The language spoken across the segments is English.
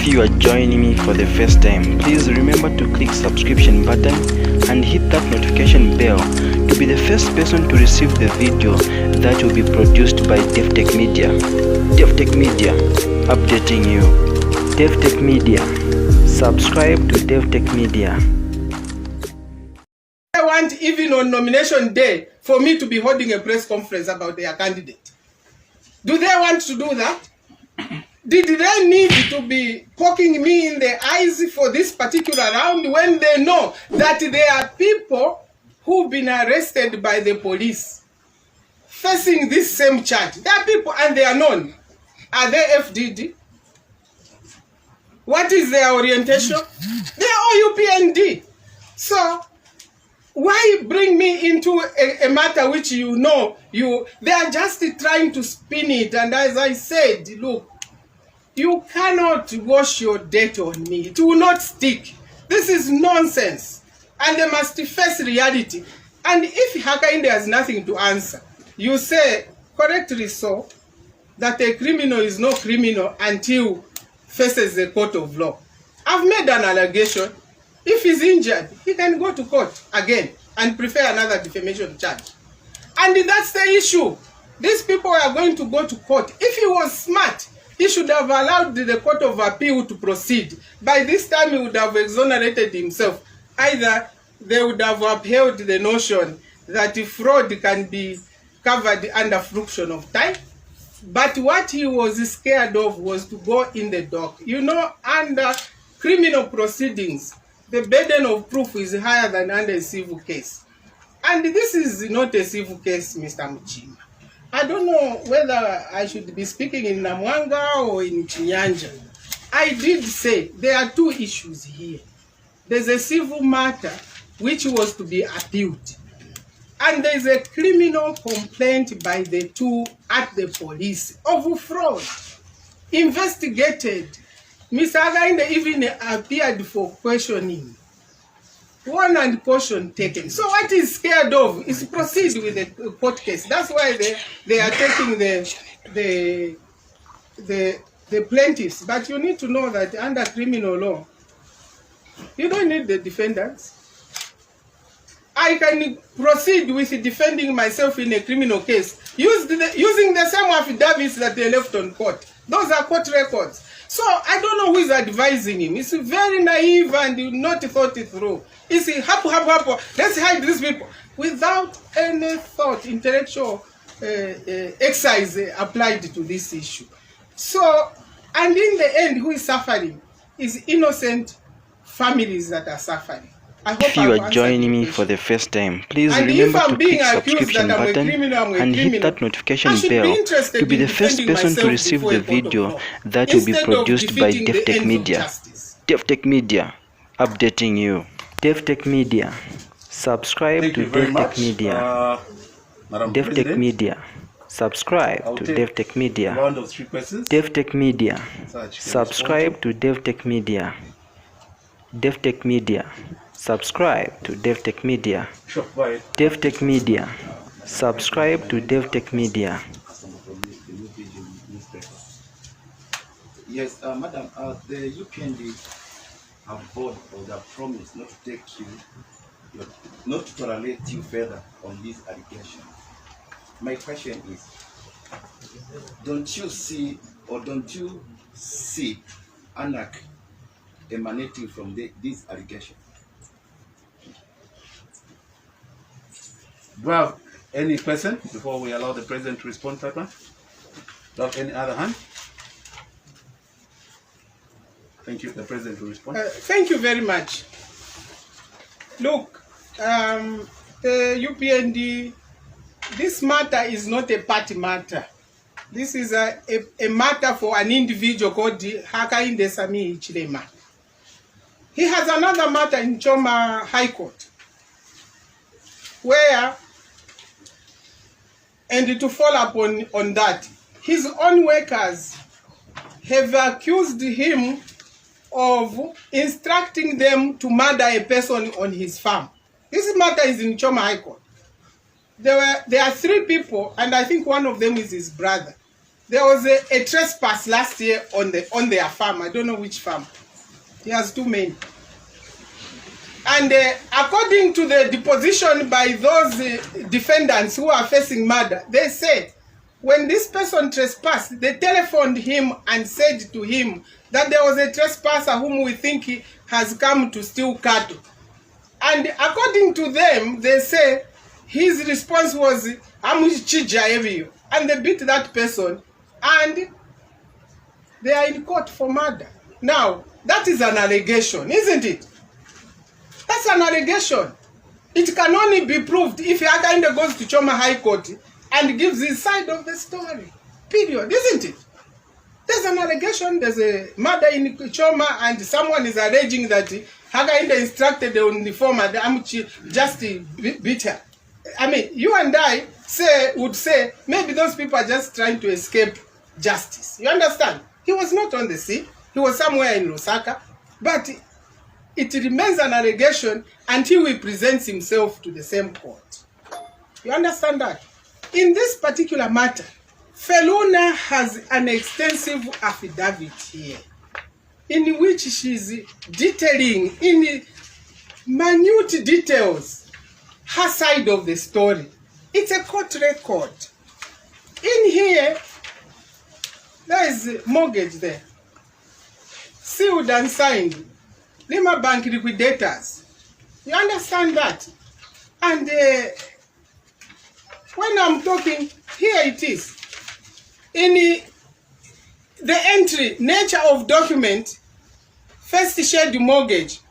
you are joining me for the first time, please remember to click subscription button and hit that notification bell to be the first person to receive the video that will be produced by Davi-tech-media. Davi-tech-media, updating you. Davi-tech-media, subscribe to Davi-tech-media. I want, even on nomination day, for me to be holding a press conference about their candidate. Do they want to do that? Did they need to be poking me in the eyes for this particular round when they know that there are people who've been arrested by the police facing this same charge? There are people and they are known. Are they FDD? What is their orientation? They are all UPND. So why bring me into a matter which they are just trying to spin it? And as I said, look, you cannot wash your debt on me. It will not stick. This is nonsense. And they must face reality. And if Hakainde has nothing to answer, you say, correctly so, that a criminal is no criminal until faces the court of law. I've made an allegation. If he's injured, he can go to court again and prepare another defamation charge. And that's the issue. These people are going to go to court. If he was smart, he should have allowed the Court of Appeal to proceed. By this time, he would have exonerated himself. Either they would have upheld the notion that fraud can be covered under friction of time. But what he was scared of was to go in the dock. You know, under criminal proceedings, the burden of proof is higher than under a civil case. And this is not a civil case, Mr. Muchima. I don't know whether I should be speaking in Namwanga or in Chinyanja. I did say there are two issues here. There's a civil matter which was to be appealed. And there's a criminal complaint by the two at the police of fraud. Investigated. Mr. Hakainde even appeared for questioning. One and caution taken. So what he's scared of is proceed with the court case. That's why they are taking the plaintiffs. But you need to know that under criminal law, you don't need the defendants. I can proceed with defending myself in a criminal case using the same affidavits that they left on court. Those are court records. So I don't know who is advising him. It's very naive and not thought it through. It's hapu. Let's hide these people without any thought, intellectual exercise applied to this issue. So, and in the end, who is suffering is innocent families that are suffering. If you are joining me for the first time, please remember to click subscription button and hit that notification bell to be the first person to receive the video that will be produced by Davi-tech-media. Davi-tech-media, updating you. Davi-tech-media, subscribe to Davi-tech-media. Davi-tech-media, subscribe to Davi-tech-media. Davi-tech-media, subscribe to Davi-tech-media. Davi-tech-media, subscribe to Davi-tech-media. Davi-tech-media, subscribe to Davi-tech-media. Yes, Madam, the UPND have vowed or they have promised not to take you, not to tolerate you further on this allegation. My question is, don't you see anarchy emanating from this allegation? Do I have any question before we allow the president to respond, Papa? Do I have any other hand? Thank you. The president will respond. Thank you very much. Look, the UPND, this matter is not a party matter. This is a matter for an individual called Hakainde Sami Ichilema. He has another matter in Choma High Court where, and to follow up on that, his own workers have accused him of instructing them to murder a person on his farm. This matter is in Choma High Court. There are 3 people, and I think one of them is his brother. There was a trespass last year on their farm. I don't know which farm. He has too many. And according to the deposition by those defendants who are facing murder, they said when this person trespassed, they telephoned him and said to him that there was a trespasser whom we think he has come to steal cattle. And according to them, they say his response was, and they beat that person and they are in court for murder. Now, that is an allegation, isn't it? That's an allegation. It can only be proved if Hakainde goes to Choma High Court and gives his side of the story. Period, isn't it? There's an allegation, there's a murder in Choma, and someone is alleging that Hakainde instructed the uniform and Amuchi just beat her. I mean, you and I would say, maybe those people are just trying to escape justice. You understand? He was not on the sea. He was somewhere in Lusaka. But it remains an allegation until he presents himself to the same court. You understand that? In this particular matter, Pheluna has an extensive affidavit here in which she's detailing in minute details her side of the story. It's a court record. In here, there is a mortgage there, sealed and signed. Lima Bank liquidators. You understand that? And when I'm talking, here it is. In the entry, nature of document, first schedule mortgage,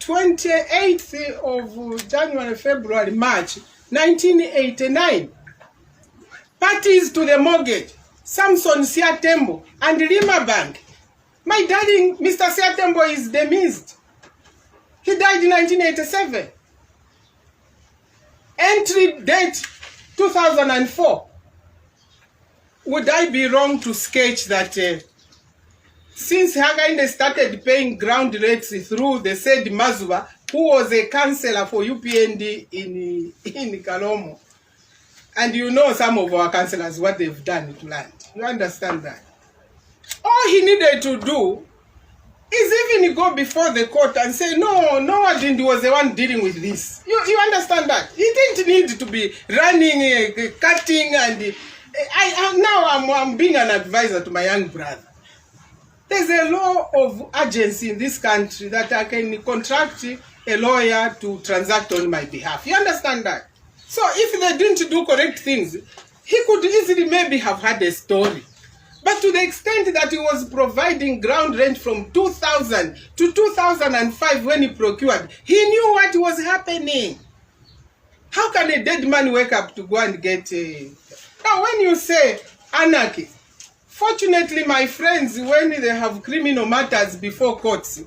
28th of January, February, March, 1989. Parties to the mortgage, Samson Hatembos and Lima Bank. My darling, Mr. Hatembos is demised. He died in 1987. Entry date 2004. Would I be wrong to sketch that since Hakainde started paying ground rates through the said Mazuba, who was a councillor for UPND in Kalomo, and you know some of our councillors, what they've done to land. You understand that? All he needed to do is even go before the court and say, no, Nowadindi was the one dealing with this. You understand that? He didn't need to be running, cutting, and now I'm being an advisor to my young brother. There's a law of agency in this country that I can contract a lawyer to transact on my behalf. You understand that? So if they didn't do correct things, he could easily maybe have had a story. But to the extent that he was providing ground rent from 2000 to 2005 when he procured, he knew what was happening. How can a dead man wake up to go and get a... Now when you say anarchy, fortunately my friends, when they have criminal matters before courts,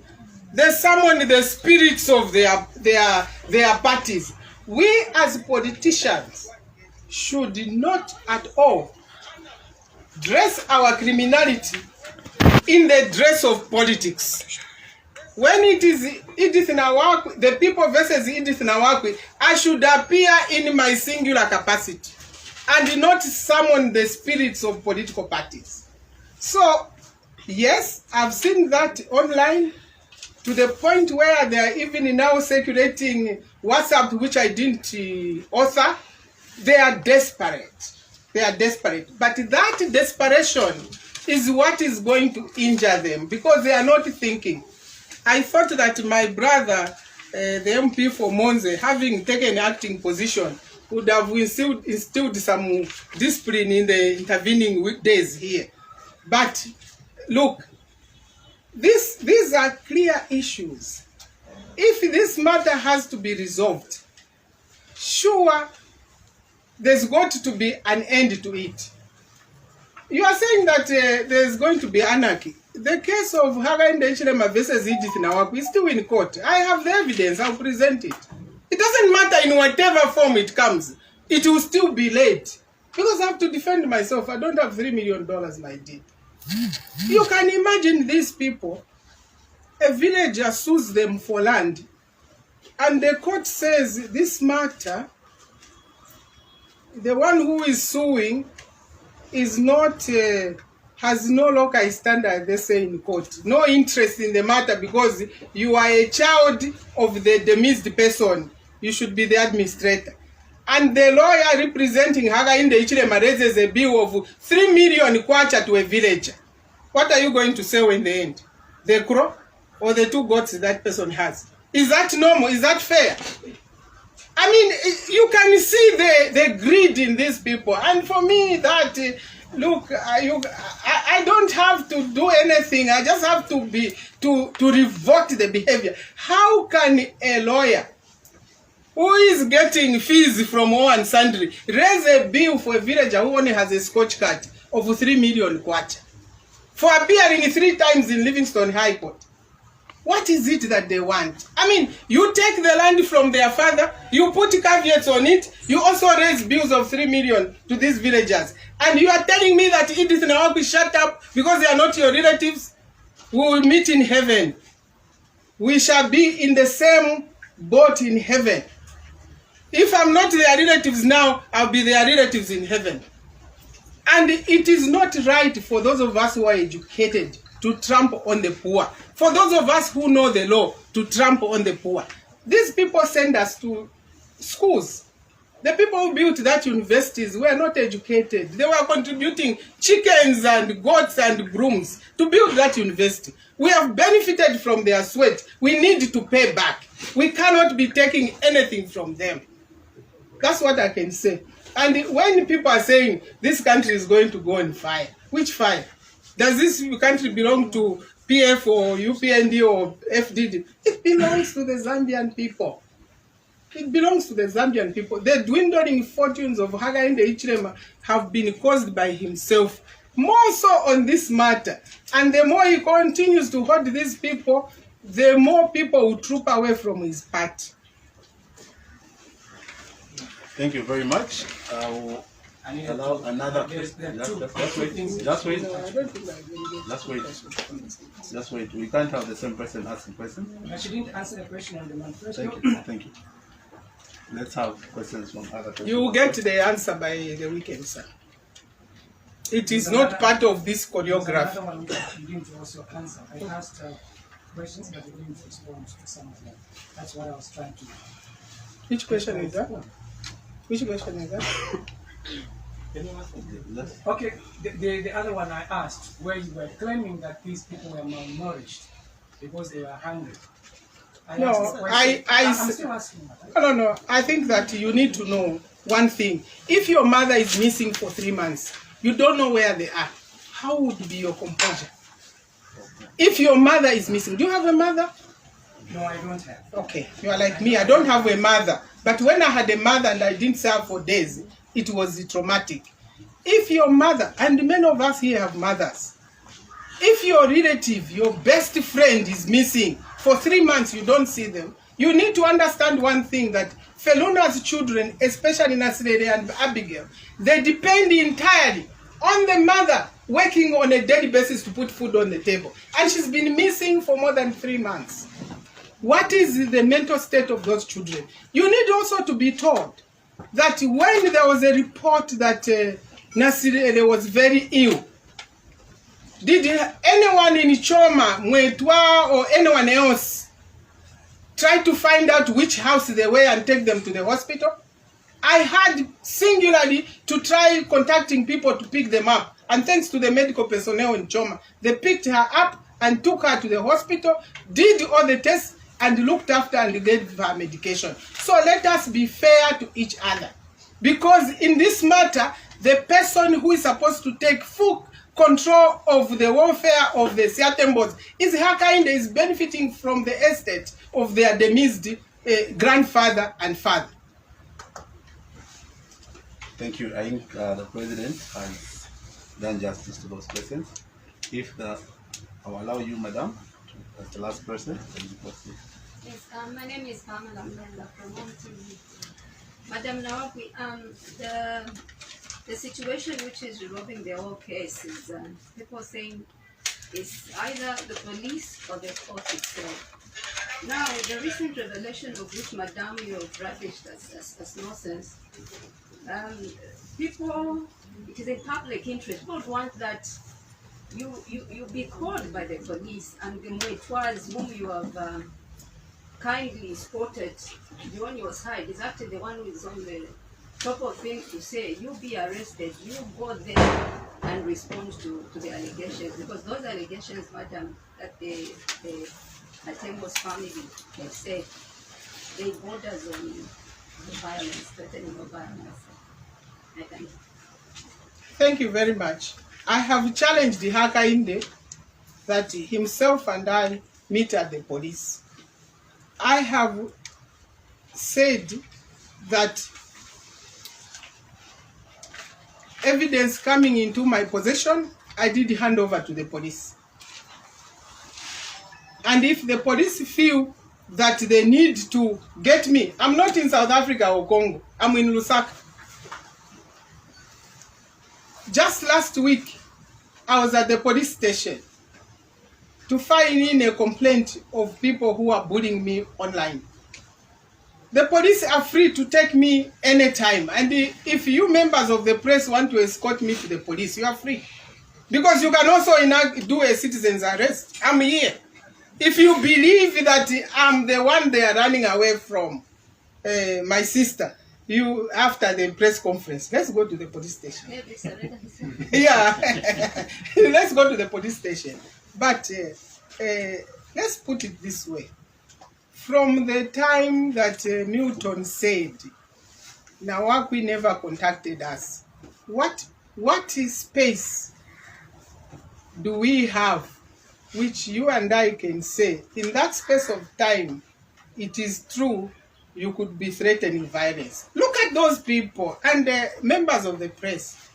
they summon the spirits of their parties. We as politicians should not at all dress our criminality in the dress of politics. When it is Edith Nawakwi, the people versus Edith Nawakwi, I should appear in my singular capacity and not summon the spirits of political parties. So, yes, I've seen that online to the point where they are even now circulating WhatsApp, which I didn't author. They are desperate. They are desperate. But that desperation is what is going to injure them because they are not thinking. I thought that my brother, the MP for Monze, having taken an acting position, would have instilled some discipline in the intervening weekdays here. But look, these are clear issues. If this matter has to be resolved, sure, there's got to be an end to it. You are saying that there's going to be anarchy. The case of Hakainde versus Edith Nawakwi is still in court. I have the evidence. I'll present it. It doesn't matter in whatever form it comes. It will still be late. Because I have to defend myself. I don't have $3 million like this. You can imagine these people. A villager sues them for land. And the court says this matter, the one who is suing is not has no local standard, they say in court. No interest in the matter because you are a child of the demised person. You should be the administrator. And the lawyer representing Hakainde Ichilema raises a bill of 3 million kwacha to a villager. What are you going to say in the end? The crow or the 2 goats that person has? Is that normal? Is that fair? I mean, you can see the greed in these people. And for me, that, look, I don't have to do anything. I just have to revoke the behavior. How can a lawyer who is getting fees from all and sundry raise a bill for a villager who only has a scotch card of 3 million kwacha for appearing 3 times in Livingstone High Court? What is it that they want? I mean, you take the land from their father, you put caveats on it, you also raise bills of 3 million to these villagers. And you are telling me that Edith and Nawakwi shut up because they are not your relatives? We will meet in heaven. We shall be in the same boat in heaven. If I'm not their relatives now, I'll be their relatives in heaven. And it is not right for those of us who are educated to trample on the poor. For those of us who know the law, to trample on the poor. These people send us to schools. The people who built that universities were not educated. They were contributing chickens and goats and brooms to build that university. We have benefited from their sweat. We need to pay back. We cannot be taking anything from them. That's what I can say. And when people are saying this country is going to go on fire, which fire? Does this country belong to PF or UPND or FDD? It belongs to the Zambian people. It belongs to the Zambian people. The dwindling fortunes of Hakainde Ichilema have been caused by himself, more so on this matter. And the more he continues to hold these people, the more people will troop away from his party. Thank you very much. Allow another question. Just wait. We can't have the same person asking questions. But she didn't answer the question on the one first. Thank you. Let's have questions from other persons. You will get the answer by the weekend, sir. It is not part of this choreography. Another one which you didn't also answer. I asked questions, but you didn't respond to some of them. That's what I was trying to. Which question is that? Which question is that? Okay, the other one I asked, where you were claiming that these people were malnourished because they were hungry. I'm still asking that. No. I think that you need to know one thing. If your mother is missing for 3 months, you don't know where they are. How would be your composure? If your mother is missing, do you have a mother? No, I don't have. Okay, you are like me. I don't have a mother. But when I had a mother and I didn't see her for days, it was traumatic. If your mother, and many of us here have mothers, if your relative, your best friend is missing for 3 months, you don't see them, you need to understand one thing, that Pheluna's children, especially Nasirere and Abigail, they depend entirely on the mother working on a daily basis to put food on the table. And she's been missing for more than 3 months. What is the mental state of those children? You need also to be told that when there was a report that Nasirere was very ill, did anyone in Choma, Mwetwa, or anyone else try to find out which house they were and take them to the hospital? I had singularly to try contacting people to pick them up. And thanks to the medical personnel in Choma, they picked her up and took her to the hospital, did all the tests, and looked after and gave her medication. So let us be fair to each other. Because in this matter, the person who is supposed to take full control of the welfare of the Hatembos is Hakainde, is benefiting from the estate of their demised grandfather and father. Thank you. I think the President has done justice to those questions. I'll allow you, Madam, as the last person. Yes, my name is Pamela Menda from Home TV. Madam Nawakwi, the situation which is revolving the whole case is people saying it's either the police or the court itself. Now, the recent revelation of which Madam you have ravished as nonsense, people, it is a public interest. People want that you be called by the police, and the Mwitwas whom you have kindly spotted on your side is actually the one who is on the top of things to say, you be arrested, you go there and respond to the allegations, because those allegations, madam, that the Hatembos family have said, they borders on violence, threatening of violence. I thank you. Thank you very much. I have challenged the Hakainde that himself and I meet at the police. I have said that evidence coming into my possession, I did hand over to the police. And if the police feel that they need to get me, I'm not in South Africa or Congo, I'm in Lusaka. Just last week, I was at the police station to file in a complaint of people who are bullying me online. The police are free to take me anytime. And if you members of the press want to escort me to the police, you are free. Because you can also do a citizen's arrest. I'm here. If you believe that I'm the one they are running away from, my sister, you after the press conference, let's go to the police station. Yeah, let's go to the police station. But let's put it this way. From the time that Newton said, Nawakwi never contacted us, what space do we have which you and I can say, in that space of time, it is true, you could be threatening violence? Look at those people and members of the press.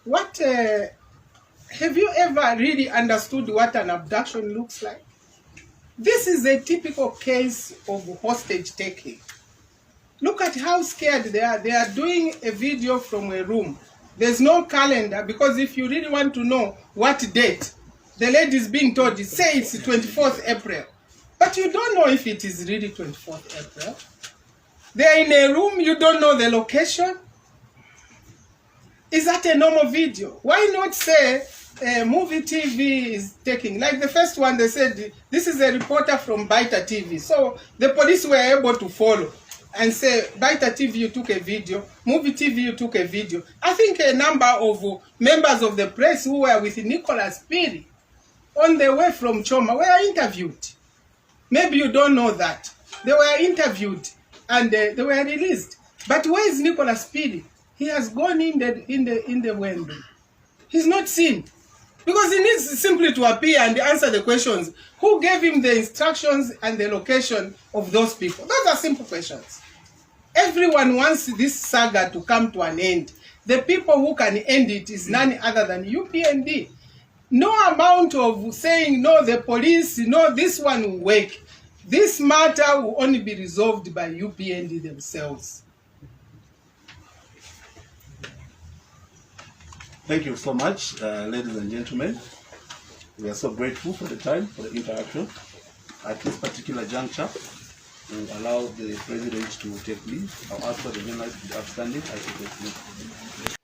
What have you ever really understood what an abduction looks like? This is a typical case of hostage taking. Look at how scared they are. They are doing a video from a room. There's no calendar, because if you really want to know what date, the lady is being told, say it's 24th April. But you don't know if it is really 24th April. They're in a room, you don't know the location. Is that a normal video? Why not say movie TV is taking? Like the first one, they said, this is a reporter from Bita TV. So the police were able to follow and say, Bita TV, you took a video. Movie TV, you took a video. I think a number of members of the press who were with Nicholas Piri on the way from Choma were interviewed. Maybe you don't know that. They were interviewed and they were released. But where is Nicholas Piri? He has gone in the window. He's not seen. Because he needs simply to appear and answer the questions. Who gave him the instructions and the location of those people? Those are simple questions. Everyone wants this saga to come to an end. The people who can end it is none other than UPND. No amount of saying, no, the police, no, this one will work. This matter will only be resolved by UPND themselves. Thank you so much, ladies and gentlemen. We are so grateful for the time, for the interaction. At this particular juncture, we will allow the President to take leave. I'll ask for the journalists to be outstanding. I take leave.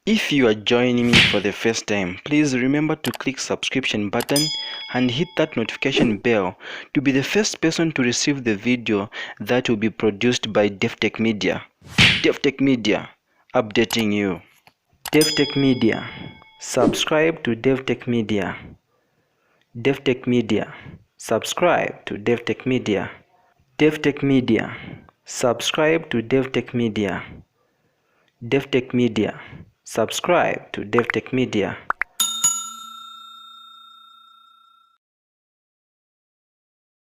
If you are joining me for the first time, please remember to click subscription button and hit that notification bell to be the first person to receive the video that will be produced by Davi-tech-media. Davi-tech-media, updating you. Davi-tech-media, subscribe to Davi-tech-media. Davi-tech-media, subscribe to Davi-tech-media. Davi-tech-media, subscribe to Davi-tech-media. Davi-tech-media, subscribe to Davi-tech-media.